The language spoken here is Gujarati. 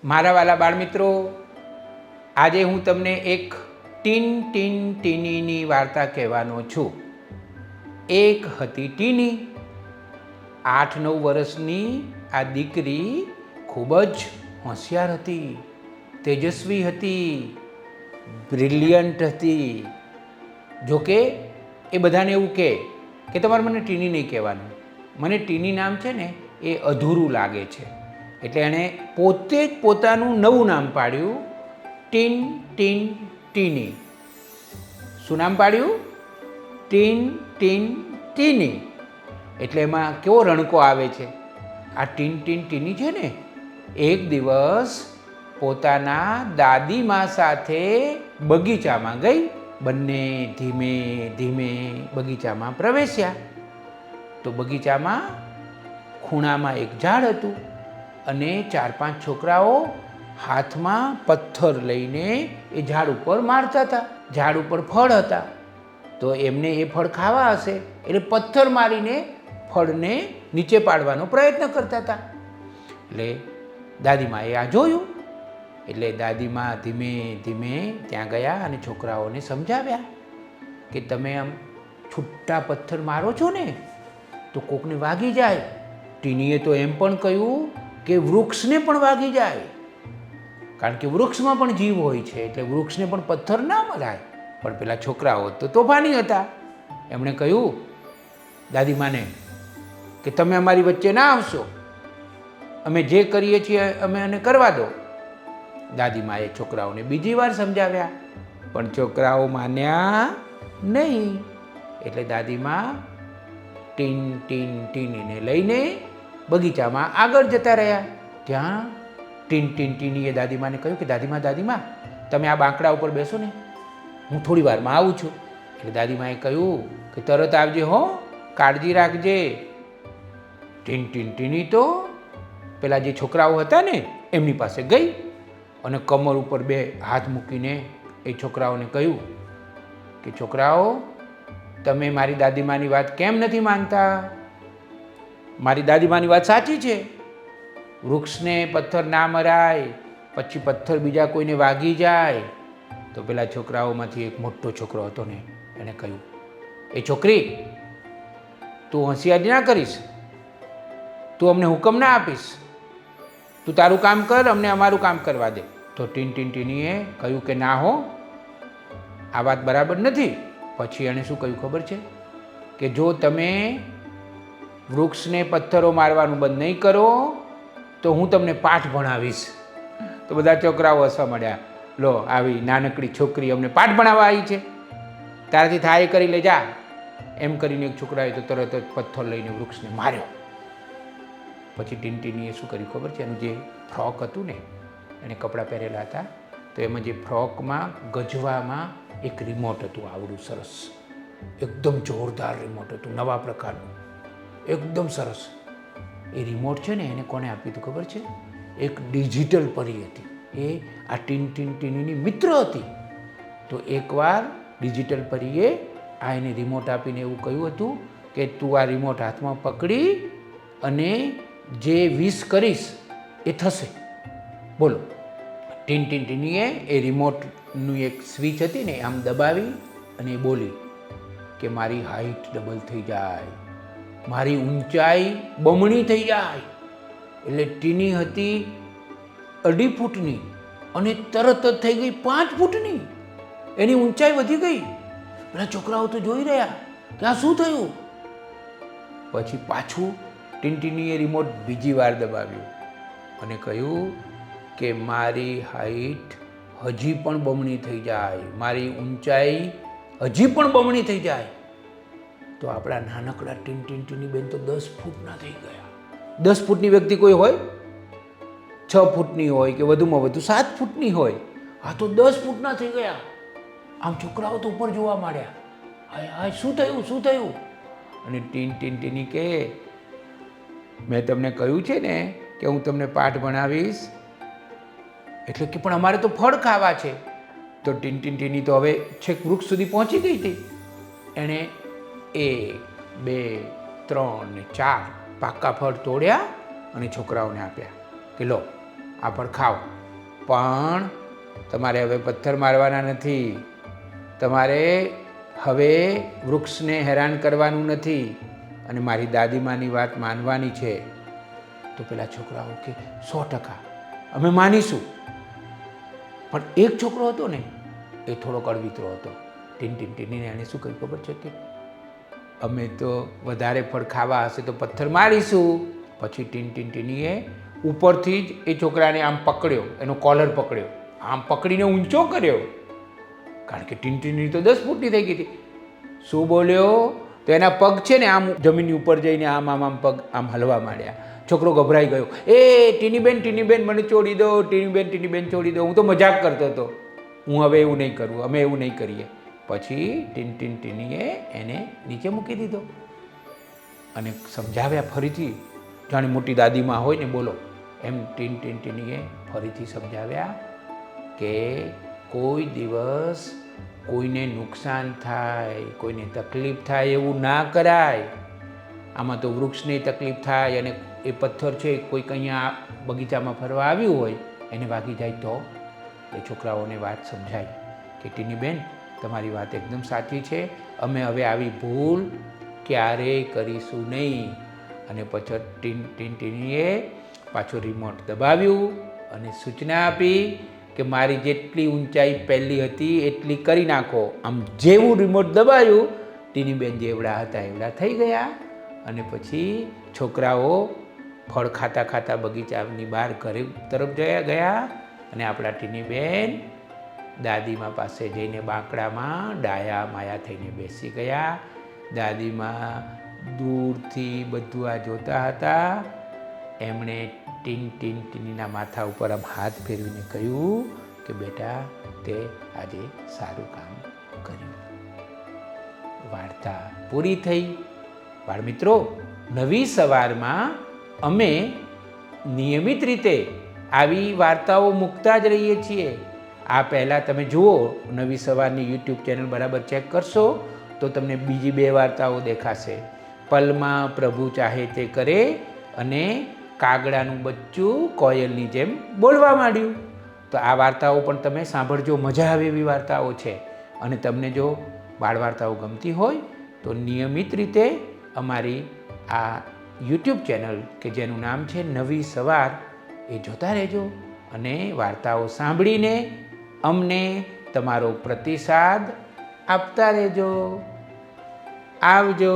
મારા વાલા બાળમિત્રો, આજે હું તમને એક ટીન ટીન ટીનીની વાર્તા કહેવાનો છું. એક હતી ટીની. 8-9 વર્ષની આ દીકરી ખૂબ જ હોશિયાર હતી, તેજસ્વી હતી, બ્રિલિયન્ટ હતી. જોકે એ બધાને એવું કે તમારે મને ટીની નહીં કહેવાનું, મને ટીની નામ છે ને એ અધૂરું લાગે છે. એટલે એણે પોતે જ પોતાનું નવું નામ પાડ્યું, ટીન ટીન ટીની. શું નામ પાડ્યું? ટીન ટીન ટીની. એટલે એમાં કેવો રણકો આવે છે. આ ટીન ટીન ટીની છે ને, એક દિવસ પોતાના દાદીમા સાથે બગીચામાં ગઈ. બંને ધીમે ધીમે બગીચામાં પ્રવેશ્યા. તો બગીચામાં ખૂણામાં એક ઝાડ હતું અને 4-5 છોકરાઓ હાથમાં પથ્થર લઈને એ ઝાડ ઉપર મારતા હતા. ઝાડ ઉપર ફળ હતા, તો એમને એ ફળ ખાવા હશે એટલે પથ્થર મારીને ફળને નીચે પાડવાનો પ્રયત્ન કરતા હતા. એટલે દાદીમાએ આ જોયું. એટલે દાદીમા ધીમે ધીમે ત્યાં ગયા અને છોકરાઓને સમજાવ્યા કે તમે આમ છૂટા પથ્થર મારો છો ને તો કોકને વાગી જાય. ટીનીએ તો એમ પણ કહ્યું કે વૃક્ષને પણ વાગી જાય, કારણ કે વૃક્ષમાં પણ જીવ હોય છે, એટલે વૃક્ષને પણ પથ્થર ના મરાય. પણ પેલા છોકરાઓ તો તોફાની હતા. એમણે કહ્યું દાદીમાને કે તમે અમારી વચ્ચે ના આવશો, અમે જે કરીએ છીએ અમે એને કરવા દો. દાદીમાએ છોકરાઓને બીજી વાર સમજાવ્યા, પણ છોકરાઓ માન્યા નહીં. એટલે દાદીમા ટીન ટીન ટીનીને લઈને બગીચામાં આગળ જતા રહ્યા. ત્યાં ટીન ટીન ટીનીએ દાદીમાને કહ્યું કે દાદીમા દાદીમા તમે આ બાંકડા ઉપર બેસો ને, હું થોડી વારમાં આવું છું. એટલે દાદીમાએ કહ્યું કે તરત આવજે હો, કાળજી રાખજે. ટીન ટીન ટીની તો પેલા જે છોકરાઓ હતા ને એમની પાસે ગઈ અને કમર ઉપર 2 હાથ મૂકીને એ છોકરાઓને કહ્યું કે છોકરાઓ, તમે મારી દાદીમાની વાત કેમ નથી માનતા? મારી દાદીમાની વાત સાચી છે. વૃક્ષને પથ્થર ના મરાય, પછી પથ્થર બીજા કોઈને વાગી જાય. તો પેલા છોકરાઓમાંથી એક મોટો છોકરો હતો ને, એણે કહ્યું, એ છોકરી, તું હોશિયારી ના કરીશ, તું અમને હુકમ ના આપીશ, તું તારું કામ કર, અમને અમારું કામ કરવા દે. તો ટીન ટીન ટીનીએ કહ્યું કે ના હો, આ વાત બરાબર નથી. પછી એણે શું કહ્યું ખબર છે? કે જો તમે વૃક્ષને પથ્થરો મારવાનું બંધ નહીં કરો તો હું તમને પાઠ ભણાવીશ. તો બધા છોકરાઓ હસવા માંડ્યા. લો, આવી નાનકડી છોકરી અમને પાઠ ભણાવવા આવી છે, તારાથી થાય કરી લે જા. એમ કરીને એક છોકરાએ તો તરત જ પથ્થર લઈને વૃક્ષને માર્યો. પછી ટીનટીનીએ શું કર્યું ખબર છે? એનું જે ફ્રોક હતું ને, એને કપડાં પહેરેલા હતા, તો એમાં જે ફ્રોકમાં ગજવામાં એક રિમોટ હતું, આવડું સરસ, એકદમ જોરદાર રિમોટ હતું, નવા પ્રકારનું, એકદમ સરસ. એ રિમોટ છે ને એને કોને આપ્યું હતું ખબર છે? એક ડિજિટલ પરી હતી. એ આ ટીન ટીન ટીનીની મિત્ર હતી. તો એકવાર ડિજિટલ પરીએ આ એને રિમોટ આપીને એવું કહ્યું હતું કે તું આ રિમોટ હાથમાં પકડી અને જે વિશ કરીશ એ થશે. બોલો. ટીન ટીન ટીનીએ એ રિમોટનું એક સ્વિચ હતી ને આમ દબાવી અને બોલી કે મારી હાઈટ ડબલ થઈ જાય, મારી ઊંચાઈ બમણી થઈ જાય. એટલે ટીની હતી 2.5 ફૂટની અને તરત જ થઈ ગઈ 5 ફૂટની. એની ઊંચાઈ વધી ગઈ. પેલા છોકરાઓ તો જોઈ રહ્યા કે આ શું થયું. પછી પાછું ટીનટીનીએ રિમોટ બીજી વાર દબાવ્યું અને કહ્યું કે મારી હાઈટ હજી પણ બમણી થઈ જાય, મારી ઊંચાઈ હજી પણ બમણી થઈ જાય. તો આપણા નાનકડા ટીન ટીન ટીની બેન તો 10 ફૂટના થઈ ગયા. 10 ફૂટની વ્યક્તિ કોઈ હોય, 6 ફૂટની હોય કે વધુમાં વધુ 7 ફૂટની હોય. આ તો 10 ફૂટના થઈ ગયા. આમ છોકરાઓ તો ઉપર જોવા માંડ્યા, હાય હાય શું થયું શું થયું. અને ટીન ટીન ટીની કે મેં તમને કહ્યું છે ને કે હું તમને પાઠ ભણાવીશ. એટલે કે પણ અમારે તો ફળ ખાવા છે. તો ટીન ટીન ટીની તો હવે છેક વૃક્ષ સુધી પહોંચી ગઈ હતી. એણે 1, 2, 3 ને 4 પાકા ફળ તોડ્યા અને છોકરાઓને આપ્યા કે લો આ ફળ ખાઓ. પણ તમારે હવે પથ્થર મારવાના નથી, તમારે હવે વૃક્ષને હેરાન કરવાનું નથી અને મારી દાદીમાની વાત માનવાની છે. તો પેલા છોકરાઓ કે 100% અમે માનીશું. પણ એક છોકરો હતો ને, એ થોડો કડવીતરો હતો. ટીનટીનીને એને શું કહ્યું ખબર છે કે અમે તો વધારે ફળ ખાવા હશે તો પથ્થર મારીશું. પછી ટીનટીનીએ ઉપરથી જ એ છોકરાને આમ પકડ્યો, એનો કોલર પકડ્યો, આમ પકડીને ઊંચો કર્યો, કારણ કે ટીનટીની તો 10 ફૂટની થઈ ગઈ હતી. શું બોલ્યો? તો એના પગ છે ને આમ જમીનની ઉપર જઈને આમ આમ આમ પગ આમ હલવા માંડ્યા. છોકરો ગભરાઈ ગયો. એ ટીનીબેન મને છોડી દો, ટીનીબેન છોડી દો, હું તો મજાક કરતો હતો, હું હવે એવું નહીં કરું, અમે એવું નહીં કરીએ. પછી ટીનીએ એને નીચે મૂકી દીધો અને સમજાવ્યા ફરીથી, જાણે મોટી દાદીમાં હોય ને બોલો એમ. ટીનીએ ફરીથી સમજાવ્યા કે કોઈ દિવસ કોઈને નુકસાન થાય, કોઈને તકલીફ થાય એવું ના કરાય. આમાં તો વૃક્ષને તકલીફ થાય અને એ પથ્થર છે કોઈક અહીંયા બગીચામાં ફરવા આવ્યું હોય એને વાગી જાય તો. એ છોકરાઓને વાત સમજાય કે ટીનીબેન તમારી વાત એકદમ સાચી છે, અમે હવે આવી ભૂલ ક્યારેય કરીશું નહીં. અને પછી ટીનીએ પાછું રિમોટ દબાવ્યું અને સૂચના આપી કે મારી જેટલી ઊંચાઈ પહેલી હતી એટલી કરી નાખો. આમ જેવું રિમોટ દબાવ્યું, ટીનીબેન જેવડા હતા એવડા થઈ ગયા. અને પછી છોકરાઓ ફળ ખાતા ખાતા બગીચાની બહાર ઘરે તરફ ગયા અને આપણા ટીનીબેન દાદીમા પાસે જઈને બાંકડામાં ડાયા માયા થઈને બેસી ગયા. દાદીમા દૂરથી બધું આ જોતા હતા. એમણે ટીનીના માથા ઉપર આમ હાથ ફેરવીને કહ્યું કે બેટા તે આજે સારું કામ કર્યું. વાર્તા પૂરી થઈ. બાળમિત્રો, નવી સવારમાં અમે નિયમિત રીતે આવી વાર્તાઓ મૂકતા જ રહીએ છીએ. આ પહેલાં તમે જુઓ, નવી સવારની યુટ્યુબ ચેનલ બરાબર ચેક કરશો તો તમને બીજી 2 વાર્તાઓ દેખાશે. પલમાં પ્રભુ ચાહે તે કરે અને કાગડાનું બચ્ચું કોયલની જેમ બોલવા માંડ્યું. તો આ વાર્તાઓ પણ તમે સાંભળજો, મજા આવે એવી વાર્તાઓ છે. અને તમને જો બાળ વાર્તાઓ ગમતી હોય તો નિયમિત રીતે અમારી આ યુટ્યુબ ચેનલ કે જેનું નામ છે નવી સવાર, એ જોતા રહેજો અને વાર્તાઓ સાંભળીને અમને તમારો પ્રતિસાદ આપતા રહેજો. આવજો.